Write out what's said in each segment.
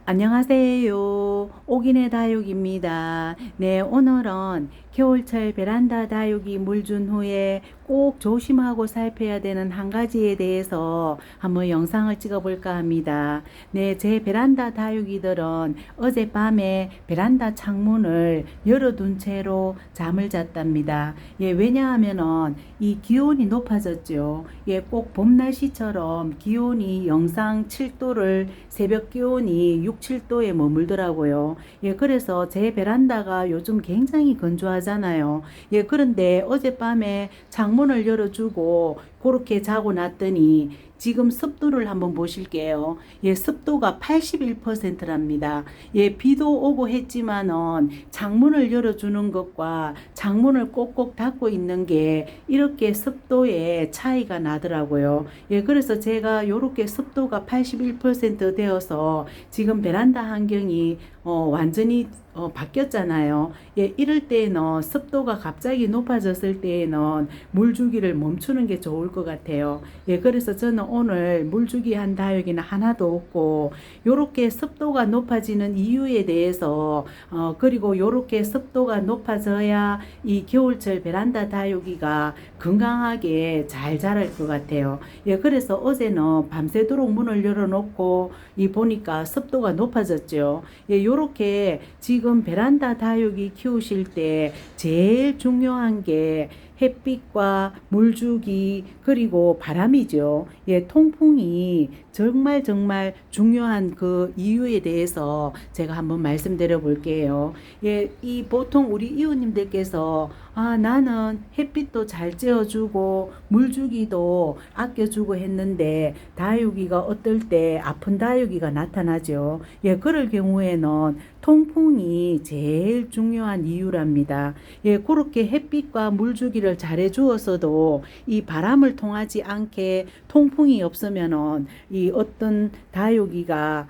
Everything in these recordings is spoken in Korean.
안녕하세요. 옥인의 다육입니다. 네, 오늘은 겨울철 베란다 다육이 물 준 후에 꼭 조심하고 살펴야 되는 한 가지에 대해서 한번 영상을 찍어 볼까 합니다. 네, 제 베란다 다육이들은 어젯밤에 베란다 창문을 열어둔 채로 잠을 잤답니다. 예, 왜냐하면은 이 기온이 높아졌죠. 예, 꼭 봄 날씨처럼 기온이 영상 7도를 새벽 기온이 6, 7도에 머물더라고요. 예, 그래서 제 베란다가 요즘 굉장히 건조하잖아요. 예, 그런데 어젯밤에 창문을 열어주고 그렇게 자고 났더니 지금 습도를 한번 보실게요. 예, 습도가 81%랍니다. 예, 비도 오고 했지만은 창문을 열어주는 것과 창문을 꼭꼭 닫고 있는 게 이렇게 습도에 차이가 나더라고요. 예, 그래서 제가 이렇게 습도가 81% 되어서 지금 베란다 환경이 완전히 바뀌었잖아요. 예, 이럴 때에는 습도가 갑자기 높아졌을 때에는 물 주기를 멈추는 게 좋을 것 같아요. 예, 그래서 저는 오늘 물 주기 한 다육이는 하나도 없고, 요렇게 습도가 높아지는 이유에 대해서, 그리고 요렇게 습도가 높아져야 이 겨울철 베란다 다육이가 건강하게 잘 자랄 것 같아요. 예, 그래서 어제는 밤새도록 문을 열어놓고, 보니까 습도가 높아졌죠. 예, 요렇게 지금 베란다 다육이 키우실 때 제일 중요한 게 햇빛과 물주기 그리고 바람이죠. 예, 통풍이 정말 중요한 그 이유에 대해서 제가 한번 말씀드려 볼게요. 예, 이 보통 우리 이웃님들께서 나는 햇빛도 잘 쬐어주고 물주기도 아껴주고 했는데 다육이가 어떨 때 아픈 다육이가 나타나죠. 예, 그럴 경우에는 통풍이 제일 중요한 이유랍니다. 예, 그렇게 햇빛과 물주기를 잘해 주었어도 이 바람을 통하지 않게 통풍이 없으면은 이 어떤 다육이가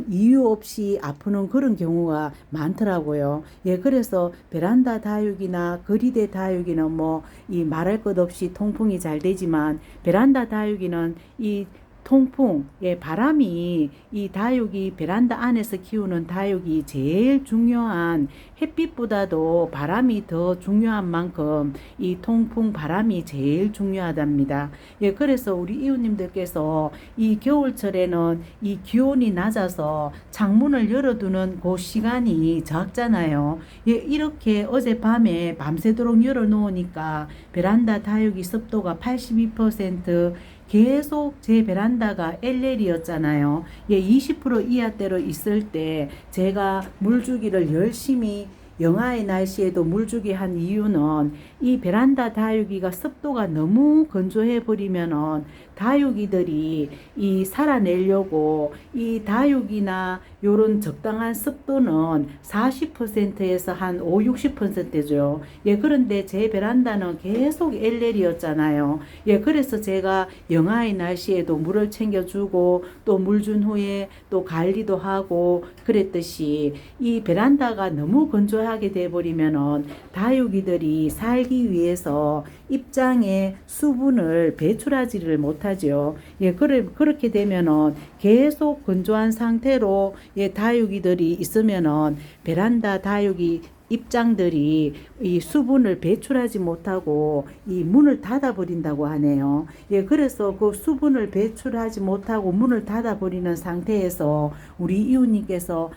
이유 없이 아프는 그런 경우가 많더라고요. 예, 그래서 베란다 다육이나 거리대 다육이는 뭐 이 말할 것 없이 통풍이 잘 되지만 베란다 다육이는 이 통풍, 예, 바람이 이 다육이 베란다 안에서 키우는 다육이 제일 중요한 햇빛보다도 바람이 더 중요한 만큼 이 통풍 바람이 제일 중요하답니다. 예, 그래서 우리 이웃님들께서 이 겨울철에는 이 기온이 낮아서 창문을 열어두는 그 시간이 적잖아요. 예, 이렇게 어젯밤에 밤새도록 열어놓으니까 베란다 다육이 습도가 82%, 계속 제 베란다가 LL이었잖아요. 예, 20% 이하대로 있을 때 제가 물주기를 열심히 영하의 날씨에도 물주기 한 이유는 이 베란다 다육이가 습도가 너무 건조해 버리면은 다육이들이 이 살아내려고 이 다육이나 요런 적당한 습도는 40%에서 한 5, 60%죠. 예, 그런데 제 베란다는 계속 LL이었잖아요. 예, 그래서 제가 영하의 날씨에도 물을 챙겨주고 또 물 준 후에 또 관리도 하고 그랬듯이 이 베란다가 너무 건조하게 돼버리면은 다육이들이 살기 위해서 입장에 수분을 배출하지를 못하죠. 예, 그렇게 되면은 계속 건조한 상태로 예, 다육이들이 있으면은 베란다 다육이 입장들이 이 수분을 배출하지 못하고 이 문을 닫아 버린다고 하네요. 예, 그래서 그 수분을 배출하지 못하고 문을 닫아 버리는 상태에서 우리 이웃님께서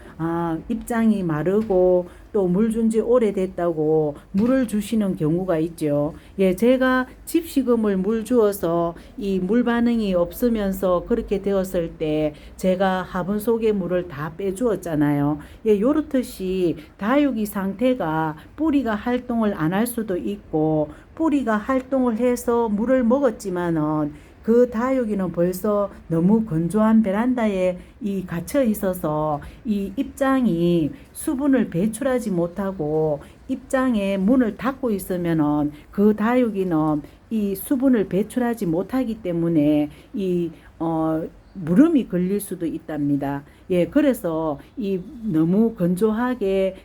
입장이 마르고 또 물 준 지 오래됐다고 물을 주시는 경우가 있죠. 예, 제가 집시금을 물 주어서 이 물 반응이 없으면서 그렇게 되었을 때 제가 화분 속의 물을 다 빼주었잖아요. 예, 요렇듯이 다육이 상태가 뿌리가 활동을 안 할 수도 있고 뿌리가 활동을 해서 물을 먹었지만은 그 다육이는 벌써 너무 건조한 베란다에 갇혀 있어서 이 입장이 수분을 배출하지 못하고 입장에 문을 닫고 있으면은 그 다육이는 이 수분을 배출하지 못하기 때문에 무름이 걸릴 수도 있답니다. 예, 그래서 이 너무 건조하게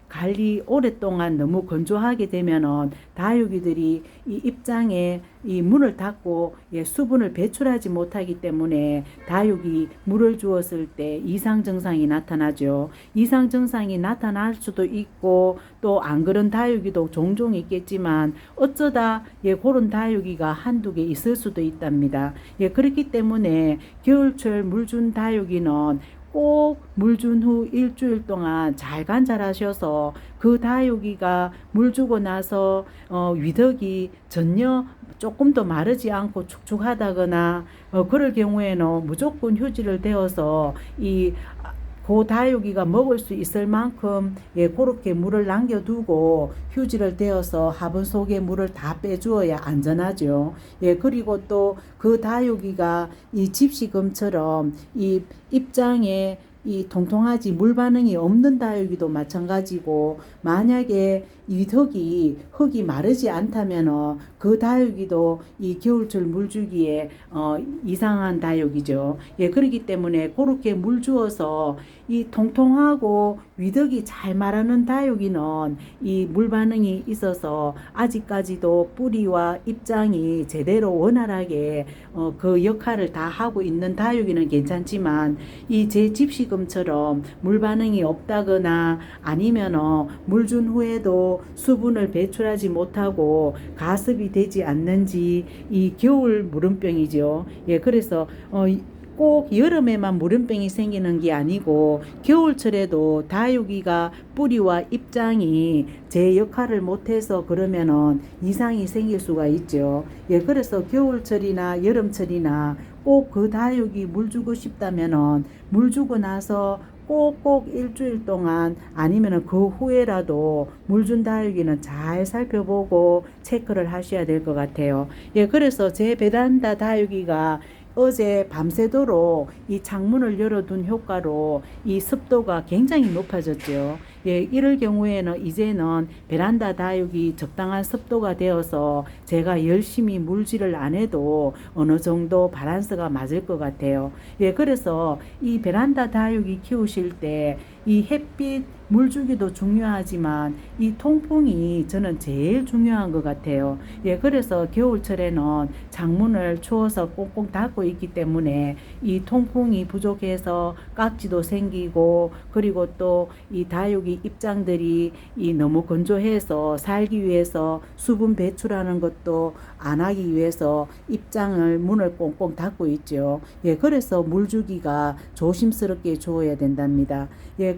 오랫동안 너무 건조하게 되면은 다육이들이 이 입장에 이 문을 닫고 수분을 배출하지 못하기 때문에 다육이 물을 주었을 때 이상 증상이 나타나죠. 이상 증상이 나타날 수도 있고 또 안 그런 다육이도 종종 있겠지만 어쩌다 그런 다육이가 한두 개 있을 수도 있답니다. 그렇기 때문에 겨울철 물 준 다육이는 꼭 물 준 후 일주일 동안 잘 관찰하셔서 그 다육이가 물 주고 나서 위덕이 전혀 조금도 마르지 않고 축축하다거나 그럴 경우에는 무조건 휴지를 대어서 그 다육이가 먹을 수 있을 만큼 그렇게 물을 남겨두고 휴지를 대어서 화분 속에 물을 다 빼주어야 안전하죠. 그리고 또 그 다육이가 이 집시금처럼 이 입장에 이 통통하지 물 반응이 없는 다육이도 마찬가지고 만약에 이 흙이 마르지 않다면 그 다육이도 이 겨울철 물 주기에 이상한 다육이죠. 그렇기 때문에 그렇게 물 주어서 이 통통하고 위덕이 잘 마르는 다육이는 이 물 반응이 있어서 아직까지도 뿌리와 입장이 제대로 원활하게 그 역할을 다 하고 있는 다육이는 괜찮지만 이 제 집시금처럼 물 반응이 없다거나 아니면 물 준 후에도 수분을 배출하지 못하고 가습이 되지 않는지 이 겨울 물음병이죠. 그래서 꼭 여름에만 물음병이 생기는 게 아니고 겨울철에도 다육이가 뿌리와 입장이 제 역할을 못해서 그러면은 이상이 생길 수가 있죠. 그래서 겨울철이나 여름철이나 꼭 그 다육이 물 주고 싶다면은 물 주고 나서 꼭꼭 일주일 동안 아니면 그 후에라도 물 준 다육이는 잘 살펴보고 체크를 하셔야 될 것 같아요. 그래서 제 베란다 다육이가 어제 밤새도록 이 창문을 열어둔 효과로 이 습도가 굉장히 높아졌죠. 이럴 경우에는 이제는 베란다 다육이 적당한 습도가 되어서 제가 열심히 물질을 안 해도 어느 정도 밸런스가 맞을 것 같아요. 그래서 이 베란다 다육이 키우실 때 이 햇빛 물주기도 중요하지만 이 통풍이 저는 제일 중요한 것 같아요. 그래서 겨울철에는 창문을 추워서 꽁꽁 닫고 있기 때문에 이 통풍이 부족해서 깍지도 생기고 그리고 또 이 다육이 입장들이 너무 건조해서 살기 위해서 수분 배출하는 것도 안 하기 위해서 입장을 문을 꽁꽁 닫고 있죠. 그래서 물주기가 조심스럽게 주어야 된답니다.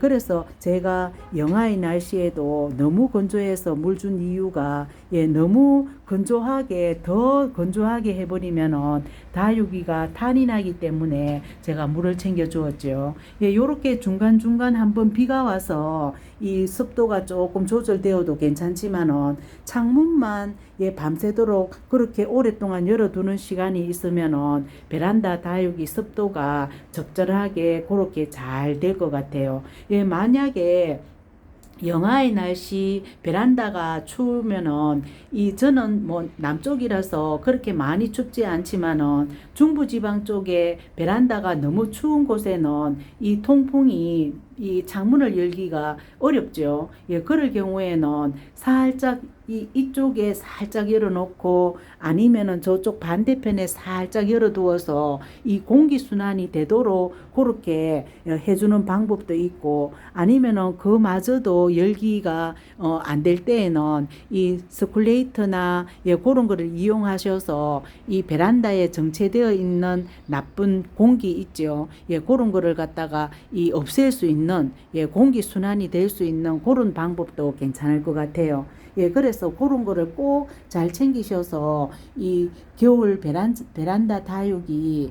그래서 제가 영하의 날씨에도 너무 건조해서 물 준 이유가 너무 건조하게 더 건조하게 해버리면은 다육이가 탄이 나기 때문에 제가 물을 챙겨 주었죠. 요렇게 중간중간 한번 비가 와서 이 습도가 조금 조절되어도 괜찮지만은 창문만 밤새도록 그렇게 오랫동안 열어두는 시간이 있으면은 베란다 다육이 습도가 적절하게 그렇게 잘 될 것 같아요. 만약에 영하의 날씨 베란다가 추우면은 저는 뭐 남쪽이라서 그렇게 많이 춥지 않지만은 중부지방 쪽에 베란다가 너무 추운 곳에는 이 통풍이 이 창문을 열기가 어렵죠. 그럴 경우에는 살짝 이쪽에 살짝 열어놓고 아니면은 저쪽 반대편에 살짝 열어두어서 이 공기순환이 되도록 그렇게 해주는 방법도 있고 아니면은 그마저도 열기가 안 될 때에는 이 서큘레이터나 그런 거를 이용하셔서 이 베란다에 정체되어 있는 나쁜 공기 있죠. 그런 거를 갖다가 없앨 수 있는 공기순환이 될 수 있는 그런 방법도 괜찮을 것 같아요. 그래서 그런 거를 꼭 잘 챙기셔서 이 겨울 베란다 다육이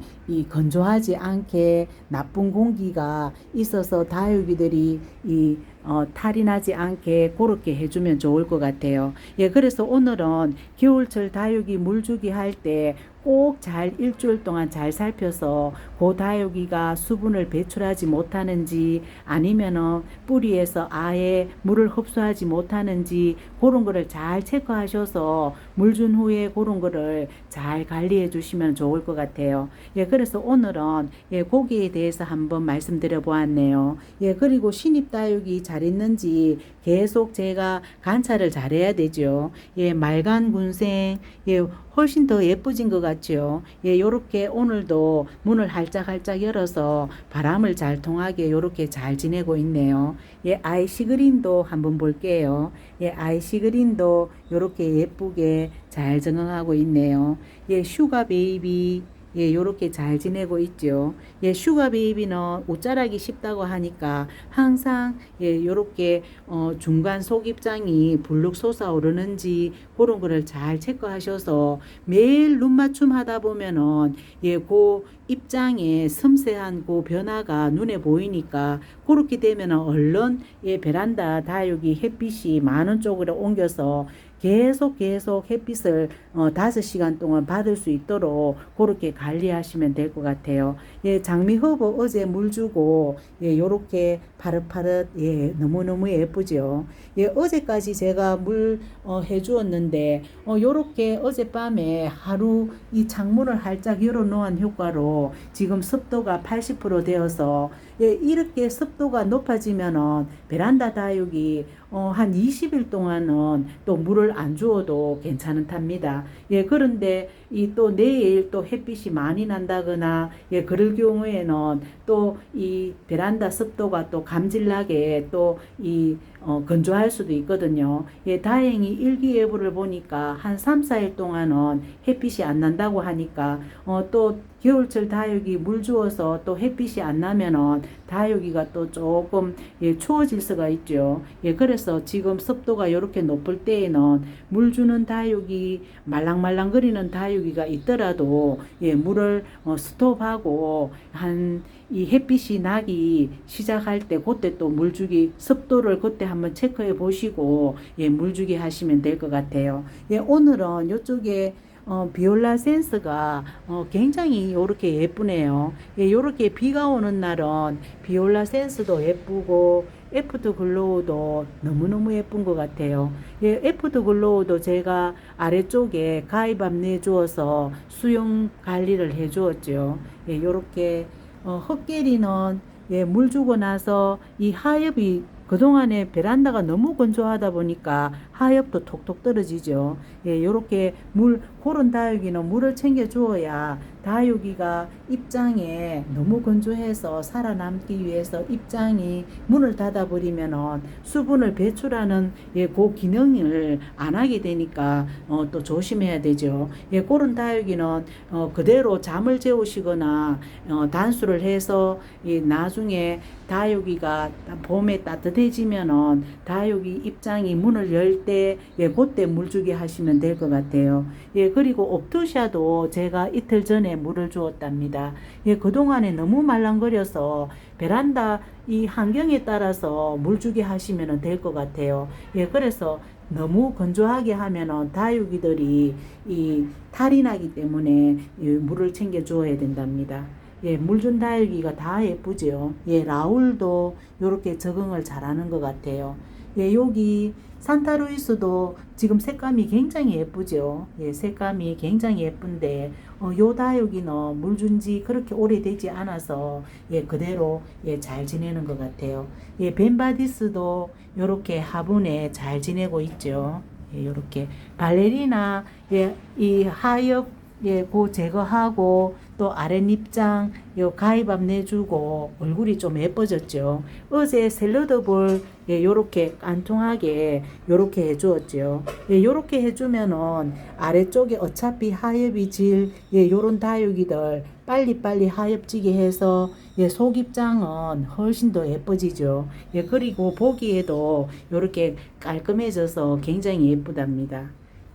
건조하지 않게 나쁜 공기가 있어서 다육이들이 탈이 나지 않게 그렇게 해주면 좋을 것 같아요. 그래서 오늘은 겨울철 다육이 물주기 할 때 꼭 잘 일주일 동안 잘 살펴서 그 다육이가 수분을 배출하지 못하는지 아니면은 뿌리에서 아예 물을 흡수하지 못하는지 그런 거를 잘 체크하셔서 물 준 후에 그런 거를 잘 관리해 주시면 좋을 것 같아요. 그래서 오늘은 고기에 대해서 한번 말씀드려 보았네요. 그리고 신입 다육이 잘 있는지 계속 제가 관찰을 잘해야 되죠. 말간 군생, 훨씬 더 예뻐진 것 같죠. 예, 요렇게 오늘도 문을 활짝활짝 열어서 바람을 잘 통하게 요렇게 잘 지내고 있네요. 예, 아이시 그린도 한번 볼게요. 예, 아이시 그린도 요렇게 예쁘게 잘 적응하고 있네요. 예, 슈가 베이비 예, 요렇게 잘 지내고 있죠. 예, 슈가 베이비는 옷자라기 쉽다고 하니까 항상 예, 요렇게 중간 속 입장이 불룩 솟아오르는지 그런 거를 잘 체크하셔서 매일 눈 맞춤 하다 보면은 예, 그 입장에 섬세한 그 변화가 눈에 보이니까 그렇게 되면은 얼른 예, 베란다 다육이 햇빛이 많은 쪽으로 옮겨서 계속 햇빛을 5시간 동안 받을 수 있도록 그렇게 관리하시면 될 것 같아요. 예, 장미허브 어제 물 주고 예, 요렇게 파릇파릇 예, 너무너무 예쁘죠. 예, 어제까지 제가 물 해주었는데 요렇게 어젯밤에 하루 이 창문을 활짝 열어 놓은 효과로 지금 습도가 80% 되어서 예, 이렇게 습도가 높아지면은 베란다 다육이 한 20일 동안은 또 물을 안 주어도 괜찮답니다. 예, 그런데 이 또 내일 또 햇빛이 많이 난다거나 예, 그럴 경우에는 또 이 베란다 습도가 또 감질나게 또 이 건조할 수도 있거든요. 예, 다행히 일기예보를 보니까 한 3, 4일 동안은 햇빛이 안 난다고 하니까 또 겨울철 다육이 물 주어서 또 햇빛이 안 나면은 다육이가 또 조금 예, 추워질 수가 있죠. 예, 그래서 지금 습도가 이렇게 높을 때에는 물 주는 다육이 말랑말랑거리는 다육이가 있더라도 예, 물을 스톱하고 한 이 햇빛이 나기 시작할 때 그때 또 물주기 습도를 그때 한번 체크해 보시고 예, 물주기 하시면 될 것 같아요. 예, 오늘은 이쪽에 비올라 센스가 굉장히 요렇게 예쁘네요. 예, 요렇게 비가 오는 날은 비올라 센스도 예쁘고 애프터 글로우도 너무너무 예쁜 것 같아요. 예, 애프터 글로우도 제가 아래쪽에 가위밥 내주어서 수영 관리를 해주었죠. 예, 요렇게 헛개리는 예, 물 주고 나서 이 하엽이 그동안에 베란다가 너무 건조하다 보니까 하엽도 톡톡 떨어지죠. 예, 요렇게 그런 다육이는 물을 챙겨 주어야 다육이가 입장에 너무 건조해서 살아남기 위해서 입장이 문을 닫아 버리면은 수분을 배출하는 예, 그 기능을 안 하게 되니까 또 조심해야 되죠. 예, 그런 다육이는 그대로 잠을 재우시거나 단수를 해서 나중에 다육이가 봄에 따뜻해지면은 다육이 입장이 문을 열 때 예, 그때 물주기 하시면 될 것 같아요. 예, 그리고 옵토샤도 제가 이틀 전에 물을 주었답니다. 예, 그동안에 너무 말랑거려서 베란다 이 환경에 따라서 물주기 하시면 될 것 같아요. 예, 그래서 너무 건조하게 하면은 다육이들이 이 탈이 나기 때문에 물을 챙겨 주어야 된답니다. 예, 물준 다육이가 다 예쁘죠. 예, 라울도 이렇게 적응을 잘하는 것 같아요. 예, 여기 산타루이스도 지금 색감이 굉장히 예쁘죠. 예, 색감이 굉장히 예쁜데 요 다육이는 물준지 그렇게 오래되지 않아서 예, 그대로 예, 잘 지내는 것 같아요. 예, 벤바디스도 이렇게 화분에 잘 지내고 있죠. 예, 요렇게 발레리나 예, 이 하엽 예, 그 제거하고 또 아랫입장 요 가위밥 내주고 얼굴이 좀 예뻐졌죠. 어제 샐러드볼 예, 요렇게 깐통하게 요렇게 해주었죠. 예, 요렇게 해주면은 아래쪽에 어차피 하엽이 질 예, 요런 다육이들 빨리빨리 하엽지게 해서 예, 속입장은 훨씬 더 예뻐지죠. 예, 그리고 보기에도 요렇게 깔끔해져서 굉장히 예쁘답니다.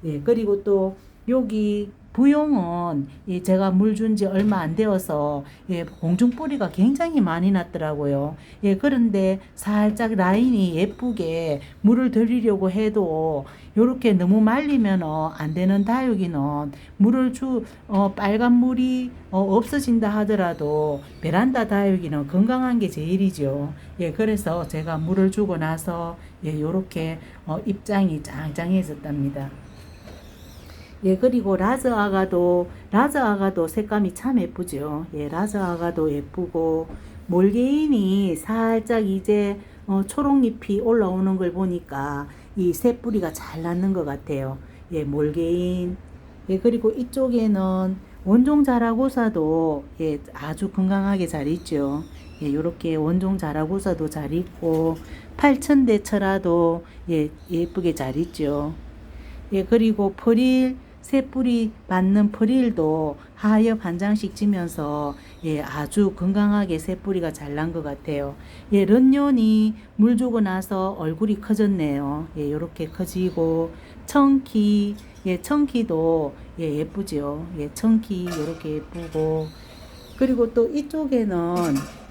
예, 그리고 또 여기 부용은 예, 제가 물 준 지 얼마 안 되어서 예, 공중뿌리가 굉장히 많이 났더라고요. 예, 그런데 살짝 라인이 예쁘게 물을 들이려고 해도 요렇게 너무 말리면 안 되는 다육이는 물을 빨간 물이 없어진다 하더라도 베란다 다육이는 건강한 게 제일이죠. 예, 그래서 제가 물을 주고 나서 예, 요렇게 입장이 짱짱해졌답니다. 예, 그리고 라즈아가도 색감이 참 예쁘죠. 예, 라즈아가도 예쁘고, 몰개인이 살짝 이제, 초록잎이 올라오는 걸 보니까 이 새뿌리가 잘 났는 것 같아요. 예, 몰개인, 예, 그리고 이쪽에는 원종 자라고사도 예, 아주 건강하게 잘 있죠. 예, 요렇게 원종 자라고사도 잘 있고 팔천대철화도 예, 예쁘게 잘 있죠. 예, 그리고 프릴, 새뿌리 맞는 프릴도 하엽 한 장씩 지면서 예, 아주 건강하게 새뿌리가 잘 난 것 같아요. 예, 런년이 물 주고 나서 얼굴이 커졌네요. 예, 요렇게 커지고 청키, 예, 청키도 예, 예쁘죠. 예, 청키 요렇게 예쁘고 그리고 또 이쪽에는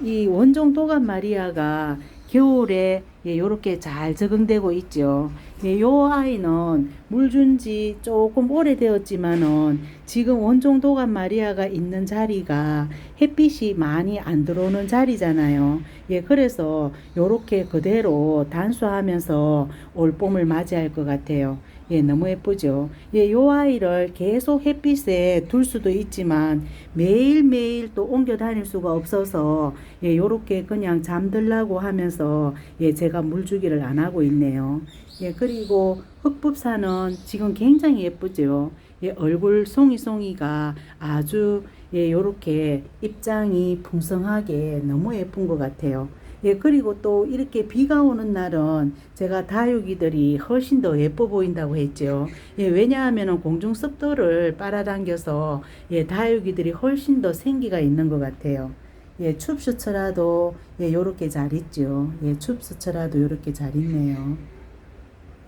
이 원종 도감 마리아가 겨울에 예, 요렇게 잘 적응되고 있죠. 예, 요 아이는 물 준 지 조금 오래되었지만은 지금 원종 도감 마리아가 있는 자리가 햇빛이 많이 안 들어오는 자리잖아요. 예, 그래서 요렇게 그대로 단수하면서 올 봄을 맞이할 것 같아요. 예, 너무 예쁘죠. 예, 요 아이를 계속 햇빛에 둘 수도 있지만 매일매일 또 옮겨 다닐 수가 없어서 예, 요렇게 그냥 잠들라고 하면서 예, 제가 물 주기를 안 하고 있네요. 예, 그리고 흑법사는 지금 굉장히 예쁘죠. 예, 얼굴 송이송이가 아주 예, 요렇게 입장이 풍성하게 너무 예쁜 것 같아요. 예, 그리고 또 이렇게 비가 오는 날은 제가 다육이들이 훨씬 더 예뻐 보인다고 했죠. 예, 왜냐하면 공중 습도를 빨아당겨서 예, 다육이들이 훨씬 더 생기가 있는 것 같아요. 예, 춥수철화도 예, 요렇게 잘 있죠. 예, 춥수철화도 요렇게 잘 있네요.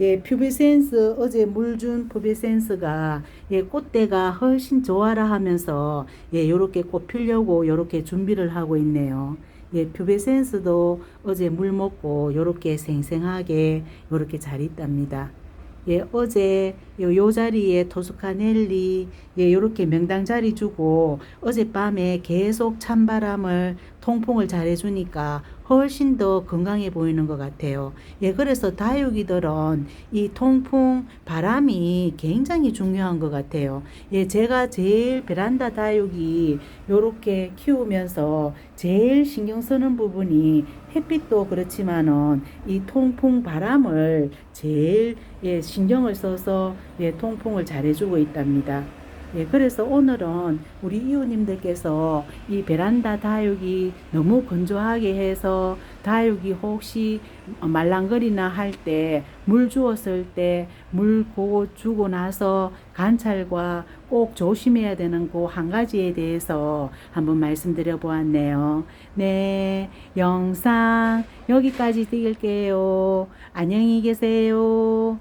예, 퓨비센스 어제 물 준 퓨비센스가 예, 꽃대가 훨씬 좋아라 하면서 예, 요렇게 꽃 피려고 요렇게 준비를 하고 있네요. 예, 퓨비센스도 어제 물 먹고 요렇게 생생하게 요렇게 잘 있답니다. 예, 어제 요 자리에 토스카넬리 예, 요렇게 명당 자리 주고 어젯밤에 계속 찬바람을 통풍을 잘 해주니까 훨씬 더 건강해 보이는 것 같아요. 예, 그래서 다육이들은 이 통풍 바람이 굉장히 중요한 것 같아요. 예, 제가 제일 베란다 다육이 요렇게 키우면서 제일 신경 쓰는 부분이 햇빛도 그렇지만은 이 통풍 바람을 제일 예, 신경을 써서 예, 통풍을 잘 해주고 있답니다. 예, 그래서 오늘은 우리 이웃님들께서 이 베란다 다육이 너무 건조하게 해서 다육이 혹시 말랑거리나 할 때 물 주었을 때 물 주고 나서 관찰과 꼭 조심해야 되는 그 한 가지에 대해서 한번 말씀드려 보았네요. 네, 영상 여기까지 드릴게요. 안녕히 계세요.